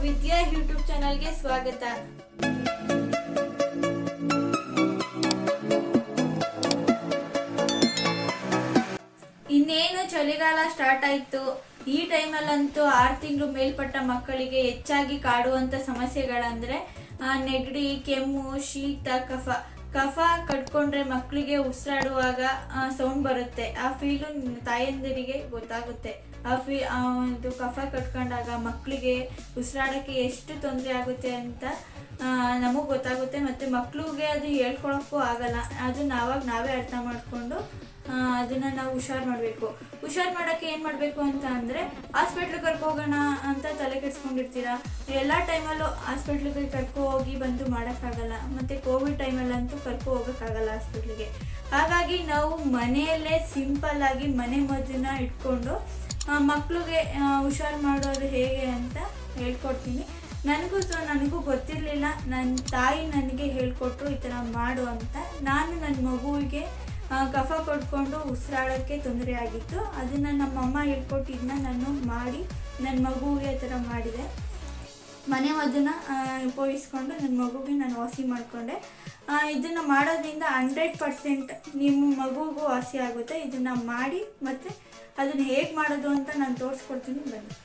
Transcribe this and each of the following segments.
ವಿದ್ಯಾ YouTube ಚಾನಲ್ಗೆ ಸ್ವಾಗತ. ಇನ್ನೇನು ಚಳಿಗಾಲ ಸ್ಟಾರ್ಟ್ ಆಯ್ತು. ಈ ಟೈಮಲ್ಲಂತೂ 6 ತಿಂಗಳು ಮೇಲ್ಪಟ್ಟ ಮಕ್ಕಳಿಗೆ ಹೆಚ್ಚಾಗಿ ಕಾಡುವಂತ ಸಮಸ್ಯೆಗಳಂದ್ರೆ ನೆಗಡಿ, ಕೆಮ್ಮು, ಶೀತ, ಕಫ ಕಟ್ಕೊಂಡ್ರೆ ಮಕ್ಕಳಿಗೆ ಉಸಿರಾಡುವಾಗ ಸೌಂಡ್ ಬರುತ್ತೆ. ಆ ಫೀಲು ತಾಯಂದಿರಿಗೆ ಗೊತ್ತಾಗುತ್ತೆ. ಇದು ಕಫ ಕಟ್ಕೊಂಡಾಗ ಮಕ್ಕಳಿಗೆ ಉಸಿರಾಡೋಕ್ಕೆ ಎಷ್ಟು ತೊಂದರೆ ಆಗುತ್ತೆ ಅಂತ ನಮಗೆ ಗೊತ್ತಾಗುತ್ತೆ. ಮತ್ತು ಮಕ್ಕಳಿಗೆ ಅದು ಹೇಳ್ಕೊಳಕ್ಕೂ ಆಗಲ್ಲ. ಅದು ನಾವೇ ಅರ್ಥ ಮಾಡಿಕೊಂಡು ಅದನ್ನು ನಾವು ಹುಷಾರು ಮಾಡಬೇಕು. ಹುಷಾರು ಮಾಡೋಕ್ಕೆ ಏನು ಮಾಡಬೇಕು ಅಂತ ಅಂದರೆ ಹಾಸ್ಪಿಟ್ಲಿಗೆ ಕರ್ಕೋಗೋಣ ಅಂತ ತಲೆ ಕೆಡಿಸ್ಕೊಂಡಿರ್ತೀರ. ಎಲ್ಲ ಟೈಮಲ್ಲೂ ಹಾಸ್ಪಿಟ್ಲಿಗೆ ಹೋಗಿ ಬಂದು ಮಾಡೋಕ್ಕಾಗಲ್ಲ. ಮತ್ತು ಕೋವಿಡ್ ಟೈಮಲ್ಲಂತೂ ಹೋಗೋಕ್ಕಾಗಲ್ಲ ಹಾಸ್ಪಿಟ್ಲಿಗೆ. ಹಾಗಾಗಿ ನಾವು ಮನೆಯಲ್ಲೇ ಸಿಂಪಲ್ಲಾಗಿ ಮನೆ ಮದ್ದನ್ನ ಇಟ್ಕೊಂಡು ಮಕ್ಕಳಿಗೆ ಹುಷಾರು ಮಾಡೋದು ಹೇಗೆ ಅಂತ ಹೇಳ್ಕೊಡ್ತೀನಿ. ನನಗೂ ಗೊತ್ತಿರಲಿಲ್ಲ. ನನ್ನ ತಾಯಿ ನನಗೆ ಹೇಳ್ಕೊಟ್ರು ಈ ಥರ ಮಾಡು ಅಂತ. ನಾನು ನನ್ನ ಮಗುವಿಗೆ ಕಫ ಕೊಟ್ಕೊಂಡು ಉಸಿರಾಡೋಕ್ಕೆ ತೊಂದರೆ ಆಗಿತ್ತು. ಅದನ್ನು ನಮ್ಮಮ್ಮ ಹೇಳ್ಕೊಟ್ಟಿದ್ದನ್ನ ನಾನು ಮಾಡಿ ನನ್ನ ಮಗುವಿಗೆ ಆ ಥರ ಮಾಡಿದೆ. ಮನೆ ಮದ್ದನ್ನು ಉಪಯೋಗಿಸ್ಕೊಂಡು ನನ್ನ ಮಗುವಿಗೆ ನಾನು ವಾಸಿ ಮಾಡಿಕೊಂಡೆ. ಇದನ್ನು ಮಾಡೋದ್ರಿಂದ 100% ನಿಮ್ಮ ಮಗುವಿಗೂ ವಾಸಿ ಆಗುತ್ತೆ. ಇದನ್ನು ಮಾಡಿ ಮತ್ತು ಅದನ್ನು ಹೇಗೆ ಮಾಡೋದು ಅಂತ ನಾನು ತೋರಿಸ್ಕೊಡ್ತೀನಿ ಬನ್ನಿ.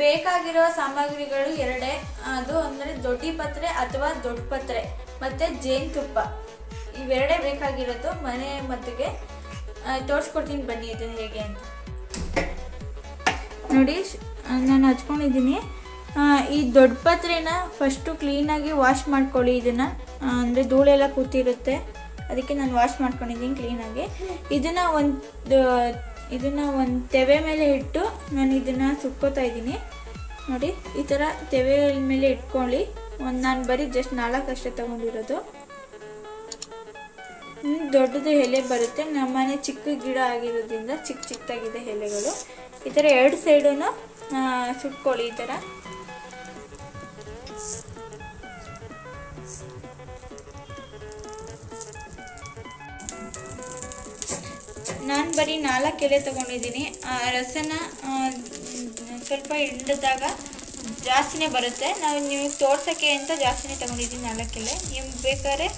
ಬೇಕಾಗಿರೋ ಸಾಮಗ್ರಿಗಳು ಎರಡೇ. ಅದು ಅಂದರೆ ದೊಡ್ಡ ಪತ್ರೆ ಅಥವಾ ದೊಡ್ಡ ಪತ್ರೆ ಮತ್ತು ಜೇನುತುಪ್ಪ. ಇವೆರಡೇ ಬೇಕಾಗಿರೋದು ಮನೆ ಮದ್ದಿಗೆ. ತೋರಿಸ್ಕೊಡ್ತೀನಿ ಬನ್ನಿ ಇದನ್ನು ಹೇಗೆ ಅಂತ. ನೋಡಿ, ನಾನು ಹಚ್ಕೊಂಡಿದ್ದೀನಿ. ಈ ದೊಡ್ಡ ಪತ್ರೆನ ಫಸ್ಟು ಕ್ಲೀನಾಗಿ ವಾಶ್ ಮಾಡ್ಕೊಳ್ಳಿ. ಇದನ್ನು ಅಂದರೆ ಧೂಳೆಲ್ಲ ಕೂತಿರುತ್ತೆ, ಅದಕ್ಕೆ ನಾನು ವಾಶ್ ಮಾಡ್ಕೊಂಡಿದ್ದೀನಿ ಕ್ಲೀನಾಗಿ. ಇದನ್ನು ಒಂದು ತೆವೆ ಮೇಲೆ ಇಟ್ಟು ನಾನು ಇದನ್ನು ಸುಟ್ಕೋತಾ ಇದ್ದೀನಿ. ನೋಡಿ, ಈ ಥರ ತೆವೆ ಮೇಲೆ ಇಟ್ಕೊಳ್ಳಿ. ನಾನು ಬರೀ ಜಸ್ಟ್ 4 ಅಷ್ಟೇ ತೊಗೊಂಡಿರೋದು. ದೊಡ್ಡದು ಎಲೆ ಬರುತ್ತೆ. ನಮ್ಮನೆ ಚಿಕ್ಕ ಗಿಡ ಆಗಿರೋದ್ರಿಂದ ಚಿಕ್ಕದಾಗಿದೆ ಎಲೆಗಳು. ಈ ಥರ 2 ಸೈಡೂ ಸುಟ್ಕೊಳ್ಳಿ. ಈ ಥರ ನಾನು ಬರೀ 4 ಎಲೆ ತೊಗೊಂಡಿದ್ದೀನಿ. ರಸನ ಸ್ವಲ್ಪ ಹಿಂಡಿದಾಗ ಜಾಸ್ತಿನೇ ಬರುತ್ತೆ. ನೀವು ತೋರ್ಸೋಕ್ಕೆ ಅಂತ ಜಾಸ್ತಿನೇ ತೊಗೊಂಡಿದ್ದೀನಿ 4 ಎಲೆ. ನಿಮ್ಗೆ ಬೇಕಾದ್ರೆ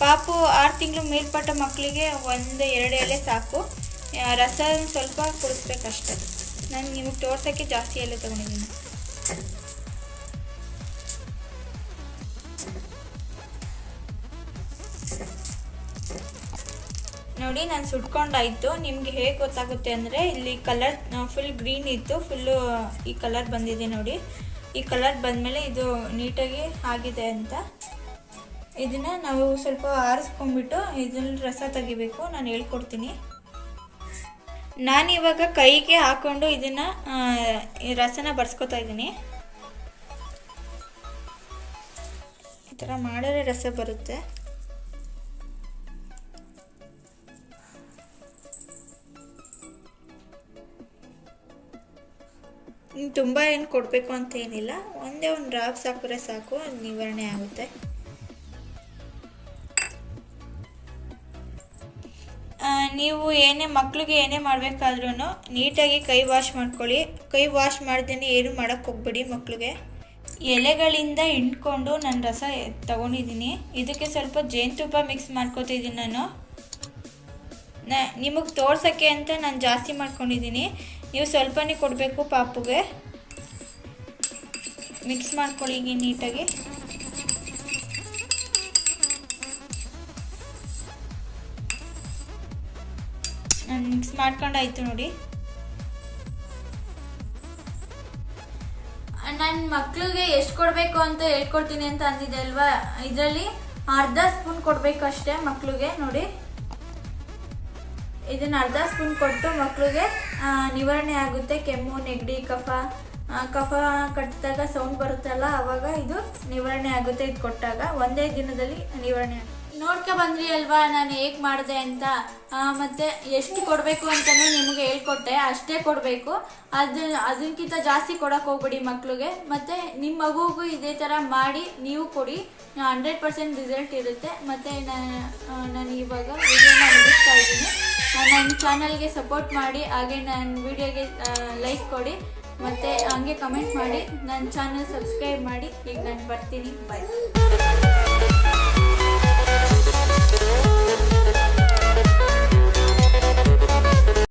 ಪಾಪು 6 ತಿಂಗಳು ಮೇಲ್ಪಟ್ಟ ಮಕ್ಕಳಿಗೆ 1-2 ಎಲೆ ಸಾಕು. ರಸ ಸ್ವಲ್ಪ ಕುಡಿಸ್ಬೇಕಷ್ಟೆ. ನಾನು ನಿಮಗೆ ತೋರ್ಸೋಕ್ಕೆ ಜಾಸ್ತಿ ಎಲೆ ತೊಗೊಂಡಿದ್ದೀನಿ. ನೋಡಿ, ನಾನು ಸುಟ್ಕೊಂಡಾಯಿತು. ನಿಮಗೆ ಹೇಗೆ ಗೊತ್ತಾಗುತ್ತೆ ಅಂದರೆ ಇಲ್ಲಿ ಕಲರ್ ಫುಲ್ ಗ್ರೀನ್ ಇತ್ತು, ಫುಲ್ಲು ಈ ಕಲರ್ ಬಂದಿದೆ. ನೋಡಿ, ಈ ಕಲರ್ ಬಂದಮೇಲೆ ಇದು ನೀಟಾಗಿ ಆಗಿದೆ ಅಂತ. ಇದನ್ನು ನಾವು ಸ್ವಲ್ಪ ಆರಿಸ್ಕೊಂಡ್ಬಿಟ್ಟು ಇದರಲ್ಲಿ ರಸ ತೆಗಿಬೇಕು. ನಾನು ಹೇಳ್ಕೊಡ್ತೀನಿ. ನಾನಿವಾಗ ಕೈಗೆ ಹಾಕ್ಕೊಂಡು ಇದನ್ನು ರಸನ ಬರ್ಸ್ಕೊತಾ ಇದ್ದೀನಿ. ಈ ಥರ ಮಾಡಿದ್ರೆ ರಸ ಬರುತ್ತೆ. ತುಂಬ ಏನು ಕೊಡಬೇಕು ಅಂತ ಏನಿಲ್ಲ. ಒಂದು ಡ್ರಾಪ್ಸ್ ಹಾಕಿದ್ರೆ ಸಾಕು, ನಿವಾರಣೆ ಆಗುತ್ತೆ. ನೀವು ಮಕ್ಕಳಿಗೆ ಏನೇ ಮಾಡಬೇಕಾದ್ರೂ ನೀಟಾಗಿ ಕೈ ವಾಶ್ ಮಾಡ್ಕೊಳ್ಳಿ. ಕೈ ವಾಶ್ ಮಾಡ್ದೇನೆ ಏನು ಮಾಡೋಕ್ಕೆ ಹೋಗ್ಬೇಡಿ ಮಕ್ಕಳಿಗೆ. ಎಲೆಗಳಿಂದ ಹಿಂಡ್ಕೊಂಡು ನಾನು ರಸ ತಗೊಂಡಿದ್ದೀನಿ. ಇದಕ್ಕೆ ಸ್ವಲ್ಪ ಜೇನುತುಪ್ಪ ಮಿಕ್ಸ್ ಮಾಡ್ಕೊತಿದ್ದೀನಿ ನಾನು. ನಿಮಗೆ ತೋರ್ಸೋಕ್ಕೆ ಅಂತ ನಾನು ಜಾಸ್ತಿ ಮಾಡ್ಕೊಂಡಿದ್ದೀನಿ. ನೀವು ಸ್ವಲ್ಪನೇ ಕೊಡಬೇಕು ಪಾಪುಗೆ. ಮಿಕ್ಸ್ ಮಾಡ್ಕೊಳ್ಳಿ ನೀಟಾಗಿ. ನಾನು ಮಿಕ್ಸ್ ಮಾಡ್ಕೊಂಡಾಯ್ತು. ನೋಡಿ, ನನ್ನ ಮಕ್ಕಳಿಗೆ ಎಷ್ಟು ಕೊಡಬೇಕು ಅಂತ ಹೇಳ್ಕೊಡ್ತೀನಿ ಅಂತ ಅಂದಿದ್ದೆ ಅಲ್ವಾ. ಇದರಲ್ಲಿ ಅರ್ಧ ಸ್ಪೂನ್ ಕೊಡಬೇಕು ಅಷ್ಟೇ ಮಕ್ಕಳಿಗೆ. ನೋಡಿ, ಇದನ್ನು ಅರ್ಧ ಸ್ಪೂನ್ ಕೊಟ್ಟು ಮಕ್ಕಳಿಗೆ ನಿವಾರಣೆ ಆಗುತ್ತೆ. ಕೆಮ್ಮು, ನೆಗಡಿ, ಕಫ ಕಟ್ಟಿದಾಗ ಸೌಂಡ್ ಬರುತ್ತಲ್ಲ, ಆವಾಗ ಇದು ನಿವಾರಣೆ ಆಗುತ್ತೆ. ಇದು ಕೊಟ್ಟಾಗ ಒಂದೇ ದಿನದಲ್ಲಿ ನಿವಾರಣೆ ಆಗುತ್ತೆ. ನೋಡ್ಕೊ ಬಂದ್ರಿ ಅಲ್ವಾ ನಾನು ಹೇಗೆ ಮಾಡಿದೆ ಅಂತ. ಮತ್ತು ಎಷ್ಟು ಕೊಡಬೇಕು ಅಂತಲೂ ನಿಮಗೆ ಹೇಳ್ಕೊಟ್ಟೆ. ಅಷ್ಟೇ ಕೊಡಬೇಕು. ಅದಕ್ಕಿಂತ ಜಾಸ್ತಿ ಕೊಡೋಕೆ ಹೋಗ್ಬೇಡಿ ಮಕ್ಕಳಿಗೆ. ಮತ್ತು ನಿಮ್ಮ ಮಗುಗೂ ಇದೇ ಥರ ಮಾಡಿ ನೀವು ಕೊಡಿ. 100% ರಿಸಲ್ಟ್ ಇರುತ್ತೆ. ಮತ್ತು ನಾನು ಇವಾಗ ವಿಡಿಯೋನ ಮುಗಿಸ್ತಾ ಇದ್ದೀನಿ. ನನ್ನ ಚಾನಲ್ಗೆ ಸಪೋರ್ಟ್ ಮಾಡಿ, ಹಾಗೆ ನನ್ನ ವಿಡಿಯೋಗೆ ಲೈಕ್ ಕೊಡಿ. ಮತ್ತು ಹಂಗೆ ಕಮೆಂಟ್ ಮಾಡಿ, ನನ್ನ ಚಾನಲ್ ಸಬ್ಸ್ಕ್ರೈಬ್ ಮಾಡಿ. ಈಗ ನಾನು ಬರ್ತೀನಿ. ಬಾಯ್.